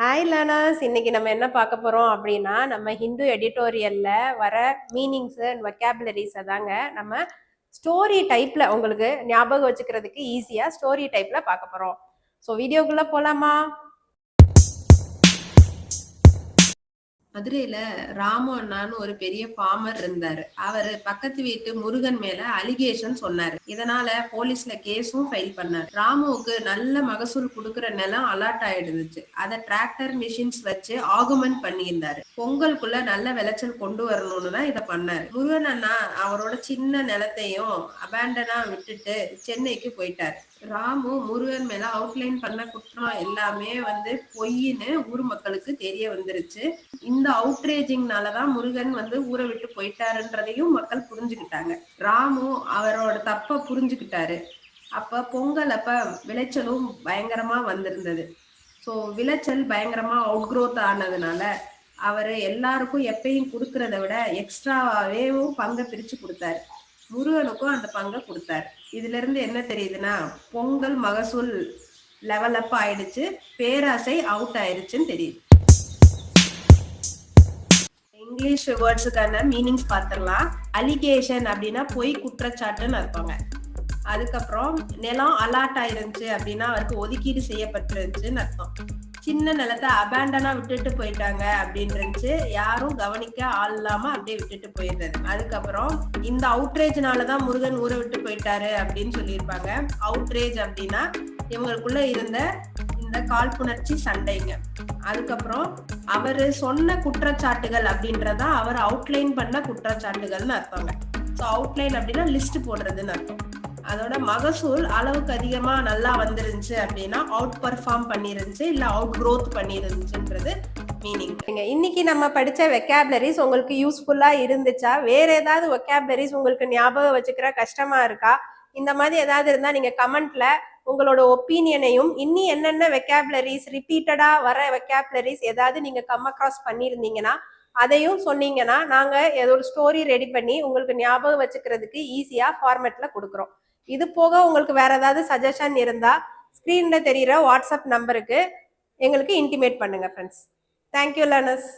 Hi learners, இன்னைக்கு நம்ம என்ன பார்க்க போறோம் அப்படின்னா, நம்ம ஹிந்து எடிட்டோரியல்ல வர மீனிங்ஸ் அண்ட் வொக்காபுலரிஸ் தாங்க நம்ம ஸ்டோரி டைப்ல உங்களுக்கு ஞாபகம் வச்சுக்கிறதுக்கு ஈஸியா ஸ்டோரி டைப்ல பார்க்க போறோம். ஸோ வீடியோக்குள்ள போலாமா? மதுரையில ராமு அண்ணான்னு ஒரு பெரிய ஃபார்மர் இருந்தாரு. அவரு பக்கத்து வீட்டு முருகன் மேல அலிகேஷன் சொன்னாரு. இதனால போலீஸ்ல கேஸும் ஃபைல் பண்ணாரு. ராமுவுக்கு நல்ல மகசூல் கொடுக்கற நிலம் அலாட் ஆயிடுச்சு. அதை டிராக்டர் மிஷின்ஸ் வச்சு ஆகுமெண்ட் பண்ணியிருந்தாரு. பொங்கலுக்குள்ள நல்ல விளைச்சல் கொண்டு வரணும்னு தான் இதை பண்ணாரு. முருகன் அண்ணா அவரோட சின்ன நிலத்தையும் அபேண்டனா விட்டுட்டு சென்னைக்கு போயிட்டாரு. ராமு முருகன் மேல அவுட்லைன் பண்ண குற்றம் எல்லாமே பொய்ன்னு ஊர் மக்களுக்கு தெரிய வந்துருச்சு. இந்த அவுட்ரேஜிங்னாலதான் முருகன் ஊரை விட்டு போயிட்டாருன்றதையும் மக்கள் புரிஞ்சுக்கிட்டாங்க. ராமு அவரோட தப்ப புரிஞ்சுக்கிட்டாரு. அப்ப பொங்கல் அப்ப விளைச்சலும் பயங்கரமா வந்திருந்தது. ஸோ விளைச்சல் பயங்கரமா அவுட் குரோத் ஆனதுனால அவரு எல்லாருக்கும் எப்பயும் கொடுக்கறத விட எக்ஸ்ட்ராவேவும் பங்கை பிரிச்சு கொடுத்தாரு. முருகனுக்கும் அந்த பங்கை கொடுத்தாரு. இதுல இருந்து என்ன தெரியுதுன்னா, பொங்கல் மகசூல் லெவல் அப் ஆயிடுச்சு, பேராசை அவுட் ஆயிடுச்சுன்னு தெரியுது. இங்கிலீஷ் வேர்ட்ஸுக்கான மீனிங்ஸ் பார்த்துடலாம். அலிகேஷன் அப்படின்னா பொய் குற்றச்சாட்டுன்னு அர்த்தங்க. அதுக்கப்புறம் நிலம் அலாட் ஆயிருந்துச்சு அப்படின்னா அவருக்கு ஒதுக்கீடு செய்யப்பட்டிருந்துச்சுன்னு அர்த்தம். சின்ன நிலத்தை அபேண்டனா விட்டுட்டு போயிட்டாங்க அப்படின்னு இருந்துச்சு, யாரும் கவனிக்க ஆள் இல்லாம அப்படியே விட்டுட்டு போயிடுறது. அதுக்கப்புறம் இந்த அவுட்ரேஜ்னாலதான் முருகன் ஊரை விட்டு போயிட்டாரு அப்படின்னு சொல்லியிருப்பாங்க. அவுட்ரேஜ் அப்படின்னா இவங்களுக்குள்ள இருந்த இந்த காழ்ப்புணர்ச்சி சண்டைங்க. அதுக்கப்புறம் அவரு சொன்ன குற்றச்சாட்டுகள் அப்படின்றதான் அவர் அவுட்லைன் பண்ண குற்றச்சாட்டுகள்னு அர்த்தங்க. ஸோ அவுட்லைன் அப்படின்னா லிஸ்ட் போடுறதுன்னு அர்த்தம். அதோட மகசூல் அளவுக்கு அதிகமா நல்லா வந்துருந்துச்சு அப்படின்னா அவுட் பர்ஃபார்ம் பண்ணிருந்துச்சு, இல்ல அவுட் க்ரோத் பண்ணிருந்துச்சுன்றது மீனிங். இன்னைக்கு நம்ம படிச்ச வெக்காபுலரிஸ் உங்களுக்கு யூஸ்ஃபுல்லா இருந்துச்சா? வேற ஏதாவது வெக்காபுலரிஸ் உங்களுக்கு ஞாபகம் வச்சுக்கிற கஷ்டமா இருக்கா? இந்த மாதிரி ஏதாவது இருந்தா நீங்க கமெண்ட்ல உங்களோட ஒப்பீனியனையும், இன்னி என்னென்ன வெக்காபுலரிஸ் ரிப்பீட்டடா வர வெக்காபுலரிஸ் ஏதாவது நீங்க கம் அக்ராஸ் பண்ணியிருந்தீங்கன்னா அதையும் சொன்னீங்கன்னா நாங்க ஏதோ ஒரு ஸ்டோரி ரெடி பண்ணி உங்களுக்கு ஞாபகம் வச்சுக்கிறதுக்கு ஈஸியா ஃபார்மேட்ல கொடுக்குறோம். இது போக உங்களுக்கு வேற ஏதாவது சஜஷன் இருந்தா ஸ்கிரீன்ல தெரியுற வாட்ஸ்அப் நம்பருக்கு எங்களுக்கு இன்டிமேட் பண்ணுங்க ஃப்ரெண்ட்ஸ். Thank you learners.